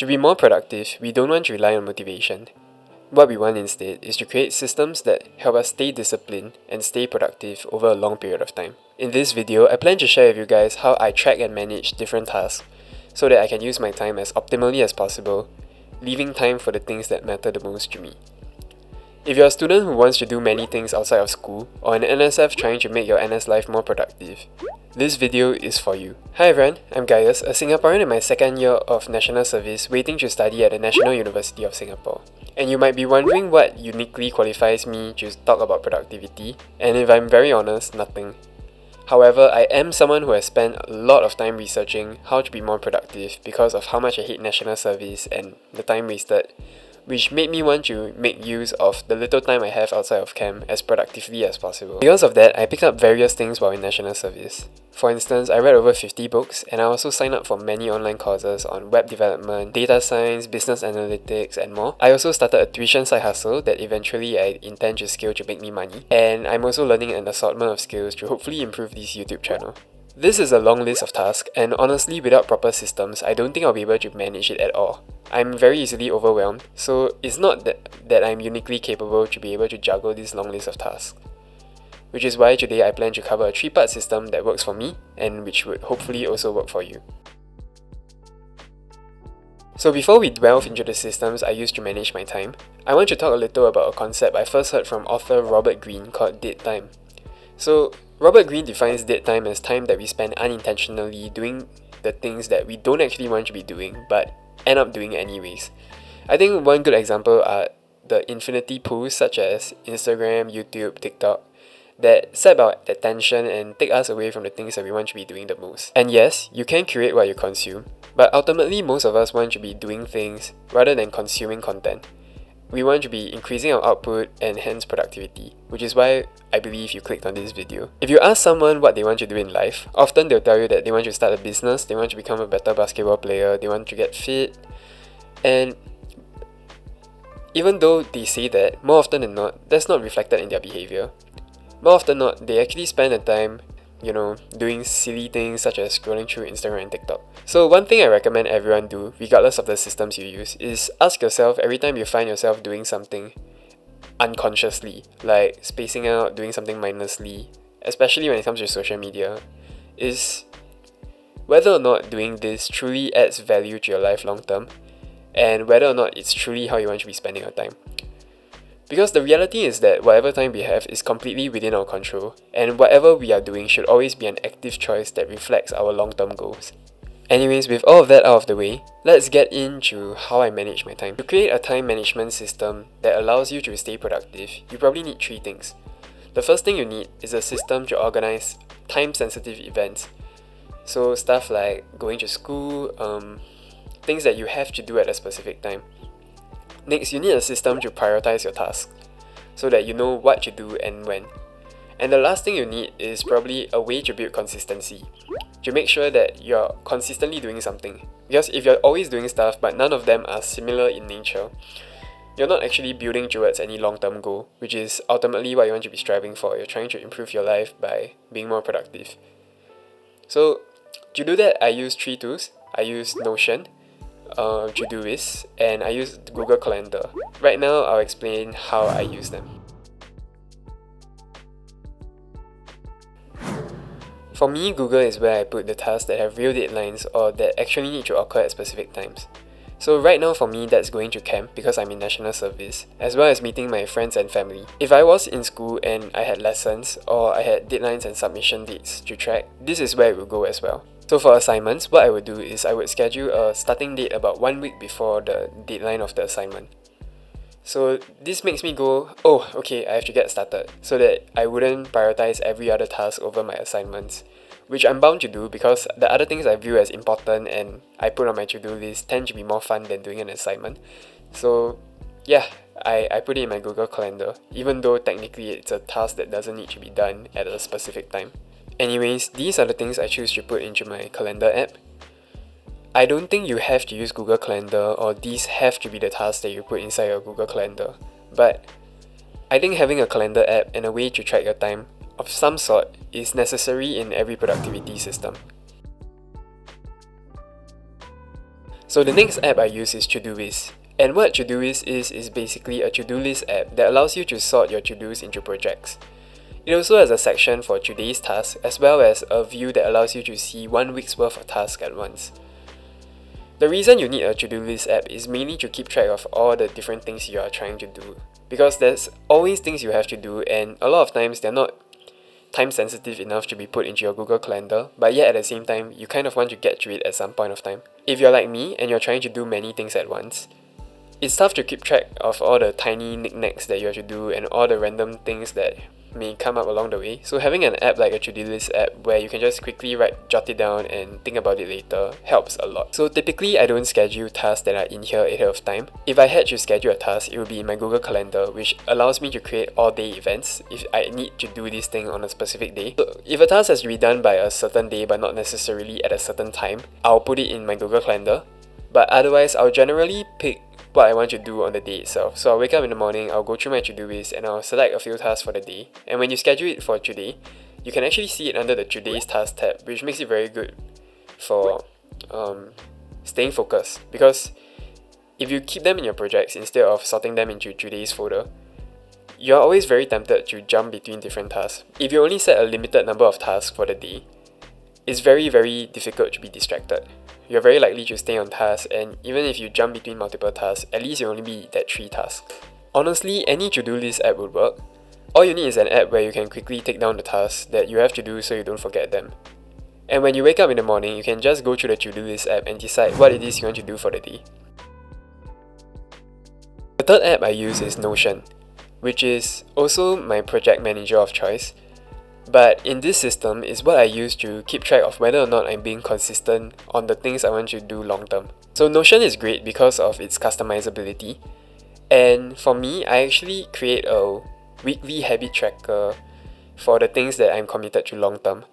To be more productive, we don't want to rely on motivation. What we want instead is to create systems that help us stay disciplined and stay productive over a long period of time. In this video, I plan to share with you guys how I track and manage different tasks so that I can use my time as optimally as possible, leaving time for the things that matter the most to me. If you're a student who wants to do many things outside of school, or an NSF trying to make your NS life more productive, this video is for you. Hi everyone, I'm Gaius, a Singaporean in my second year of National Service waiting to study at the National University of Singapore. And you might be wondering what uniquely qualifies me to talk about productivity, and if I'm very honest, nothing. However, I am someone who has spent a lot of time researching how to be more productive because of how much I hate National Service and the time wasted, which made me want to make use of the little time I have outside of camp as productively as possible. Because of that, I picked up various things while in National Service. For instance, I read over 50 books, and I also signed up for many online courses on web development, data science, business analytics, and more. I also started a tuition side hustle that eventually I intend to scale to make me money, and I'm also learning an assortment of skills to hopefully improve this YouTube channel. This is a long list of tasks, and honestly, without proper systems, I don't think I'll be able to manage it at all. I'm very easily overwhelmed, so it's not that I'm uniquely capable to be able to juggle this long list of tasks. Which is why today I plan to cover a 3-part system that works for me, and which would hopefully also work for you. So before we delve into the systems I use to manage my time, I want to talk a little about a concept I first heard from author Robert Greene called dead time. So, Robert Greene defines dead time as time that we spend unintentionally doing the things that we don't actually want to be doing, but end up doing anyways. I think one good example are the infinity pools such as Instagram, YouTube, TikTok, that sap our attention and take us away from the things that we want to be doing the most. And yes, you can curate what you consume, but ultimately most of us want to be doing things rather than consuming content. We want to be increasing our output and hence productivity, which is why I believe you clicked on this video. If you ask someone what they want to do in life, often they'll tell you that they want to start a business, they want to become a better basketball player, they want to get fit, and even though they say that, more often than not, that's not reflected in their behavior. More often than not, they actually spend the time, doing silly things such as scrolling through Instagram and TikTok. So one thing I recommend everyone do, regardless of the systems you use, is ask yourself every time you find yourself doing something unconsciously, like spacing out, doing something mindlessly, especially when it comes to social media, is whether or not doing this truly adds value to your life long term, and whether or not it's truly how you want to be spending your time. Because the reality is that whatever time we have is completely within our control, and whatever we are doing should always be an active choice that reflects our long-term goals. Anyways, with all of that out of the way, let's get into how I manage my time. To create a time management system that allows you to stay productive, you probably need 3 things. The first thing you need is a system to organize time-sensitive events. So stuff like going to school, things that you have to do at a specific time. Next, you need a system to prioritize your tasks, so that you know what to do and when. And the last thing you need is probably a way to build consistency, to make sure that you're consistently doing something. Because if you're always doing stuff but none of them are similar in nature, you're not actually building towards any long-term goal, which is ultimately what you want to be striving for. You're trying to improve your life by being more productive. So to do that, I use 3 tools. I use Notion, ToDo List, and I use Google Calendar. Right now, I'll explain how I use them. For me, Google is where I put the tasks that have real deadlines or that actually need to occur at specific times. So right now for me, that's going to camp because I'm in National Service, as well as meeting my friends and family. If I was in school and I had lessons or I had deadlines and submission dates to track, this is where it would go as well. So for assignments, what I would do is I would schedule a starting date about 1 week before the deadline of the assignment. So this makes me go, oh, okay, I have to get started, so that I wouldn't prioritize every other task over my assignments, which I'm bound to do because the other things I view as important and I put on my to-do list tend to be more fun than doing an assignment. So yeah, I put it in my Google Calendar, even though technically it's a task that doesn't need to be done at a specific time. Anyways, these are the things I choose to put into my calendar app. I don't think you have to use Google Calendar or these have to be the tasks that you put inside your Google Calendar, but I think having a calendar app and a way to track your time of some sort is necessary in every productivity system. So the next app I use is ToDo List. And what ToDo List is basically a to-do list app that allows you to sort your to-dos into projects. It also has a section for today's tasks as well as a view that allows you to see 1 week's worth of tasks at once. The reason you need a to-do list app is mainly to keep track of all the different things you are trying to do, because there's always things you have to do, and a lot of times they're not time sensitive enough to be put into your Google Calendar, but yet at the same time you kind of want to get through it at some point of time. If you're like me and you're trying to do many things at once, it's tough to keep track of all the tiny knickknacks that you have to do and all the random things that may come up along the way. So having an app like a to-do list app where you can just quickly jot it down and think about it later helps a lot. So typically I don't schedule tasks that are in here ahead of time. If I had to schedule a task, it would be in my Google Calendar, which allows me to create all-day events if I need to do this thing on a specific day. So if a task has to be done by a certain day but not necessarily at a certain time, I'll put it in my Google Calendar. But otherwise, I'll generally pick what I want to do on the day itself. So I'll wake up in the morning, I'll go through my to-do list, and I'll select a few tasks for the day. And when you schedule it for today, you can actually see it under the Today's Task tab, which makes it very good for staying focused. Because if you keep them in your projects instead of sorting them into today's folder, you're always very tempted to jump between different tasks. If you only set a limited number of tasks for the day, it's very, very difficult to be distracted. You're very likely to stay on task, and even if you jump between multiple tasks, at least you'll only be that 3 tasks. Honestly, any to-do list app would work. All you need is an app where you can quickly take down the tasks that you have to do so you don't forget them. And when you wake up in the morning, you can just go through the to-do list app and decide what it is you want to do for the day. The third app I use is Notion, which is also my project manager of choice. But in this system is what I use to keep track of whether or not I'm being consistent on the things I want to do long term. So Notion is great because of its customizability. And for me, I actually create a weekly habit tracker for the things that I'm committed to long term.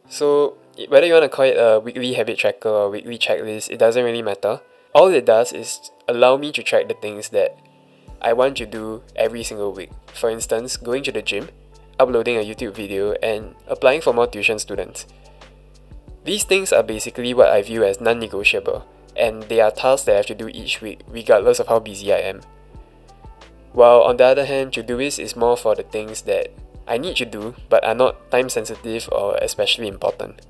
So whether you want to call it a weekly habit tracker or weekly checklist, it doesn't really matter. All it does is allow me to track the things that I want to do every single week. For instance, going to the gym, uploading a YouTube video, and applying for more tuition students. These things are basically what I view as non-negotiable, and they are tasks that I have to do each week, regardless of how busy I am. While on the other hand, Todoist is more for the things that I need to do, but are not time sensitive or especially important.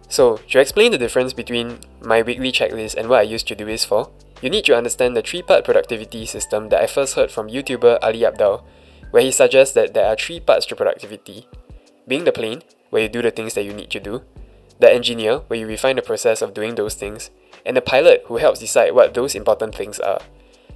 So, to explain the difference between my weekly checklist and what I use Todoist for, you need to understand the 3-part productivity system that I first heard from YouTuber Ali Abdal, where he suggests that there are 3 parts to productivity, being the plane, where you do the things that you need to do, the engineer, where you refine the process of doing those things, and the pilot, who helps decide what those important things are.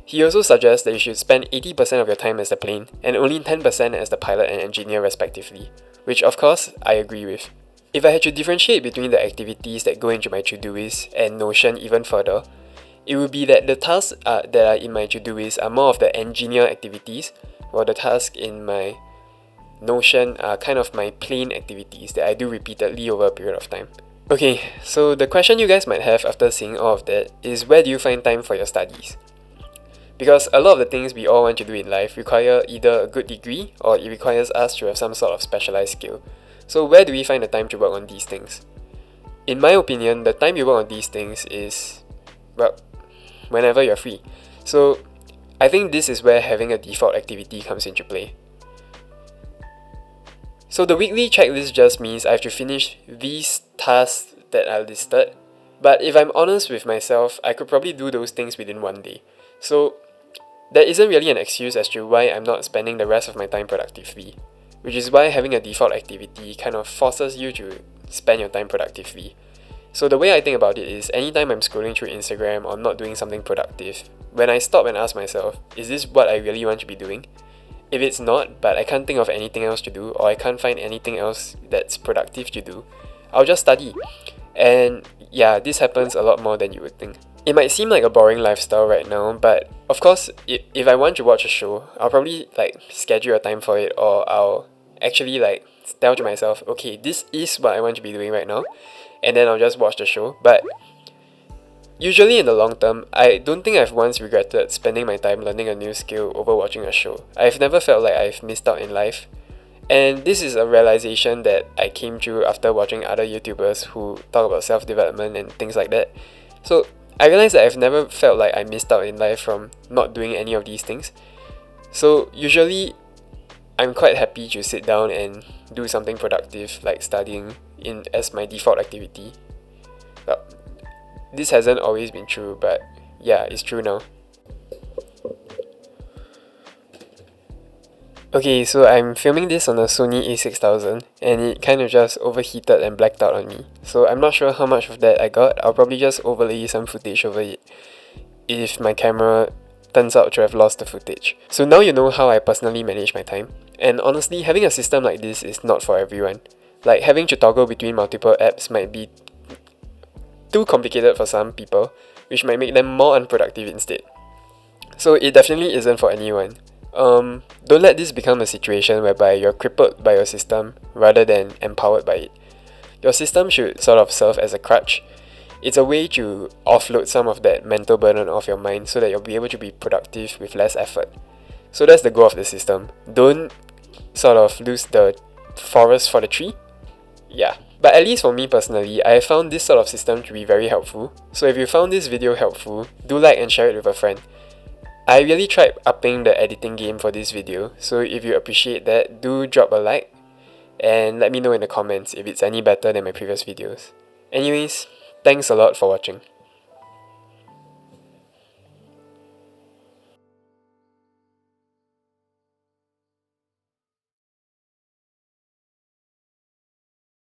He also suggests that you should spend 80% of your time as the plane, and only 10% as the pilot and engineer respectively, which of course, I agree with. If I had to differentiate between the activities that go into my Todoist and Notion even further, it would be that the tasks that are in my Todoist are more of the engineer activities, while the tasks in my Notion are kind of my plain activities that I do repeatedly over a period of time. Okay, so the question you guys might have after seeing all of that is, where do you find time for your studies? Because a lot of the things we all want to do in life require either a good degree or it requires us to have some sort of specialized skill. So where do we find the time to work on these things? In my opinion, the time you work on these things is, well, whenever you're free. So I think this is where having a default activity comes into play. So the weekly checklist just means I have to finish these tasks that are listed, but if I'm honest with myself, I could probably do those things within one day. So there isn't really an excuse as to why I'm not spending the rest of my time productively, which is why having a default activity kind of forces you to spend your time productively. So the way I think about it is, anytime I'm scrolling through Instagram or not doing something productive, when I stop and ask myself, is this what I really want to be doing? If it's not, but I can't think of anything else to do, or I can't find anything else that's productive to do, I'll just study. And yeah, this happens a lot more than you would think. It might seem like a boring lifestyle right now, but of course, if I want to watch a show, I'll probably schedule a time for it, or I'll actually tell to myself, okay, this is what I want to be doing right now, and then I'll just watch the show. But usually in the long term, I don't think I've once regretted spending my time learning a new skill over watching a show. I've never felt like I've missed out in life. And this is a realization that I came to after watching other YouTubers who talk about self-development and things like that. So I realized that I've never felt like I missed out in life from not doing any of these things. So usually I'm quite happy to sit down and do something productive like studying in as my default activity. Well, this hasn't always been true, but yeah, it's true now. Okay, so I'm filming this on a Sony a6000 and it kind of just overheated and blacked out on me. So I'm not sure how much of that I got. I'll probably just overlay some footage over it if my camera turns out to have lost the footage. So now you know how I personally manage my time. And honestly, having a system like this is not for everyone. Like having to toggle between multiple apps might be too complicated for some people, which might make them more unproductive instead. So it definitely isn't for anyone. Don't let this become a situation whereby you're crippled by your system rather than empowered by it. Your system should sort of serve as a crutch. It's a way to offload some of that mental burden off your mind so that you'll be able to be productive with less effort. So that's the goal of the system. Don't sort of lose the forest for the tree. Yeah. But at least for me personally, I found this sort of system to be very helpful. So if you found this video helpful, do like and share it with a friend. I really tried upping the editing game for this video, so if you appreciate that, do drop a like and let me know in the comments if it's any better than my previous videos. Anyways, thanks a lot for watching.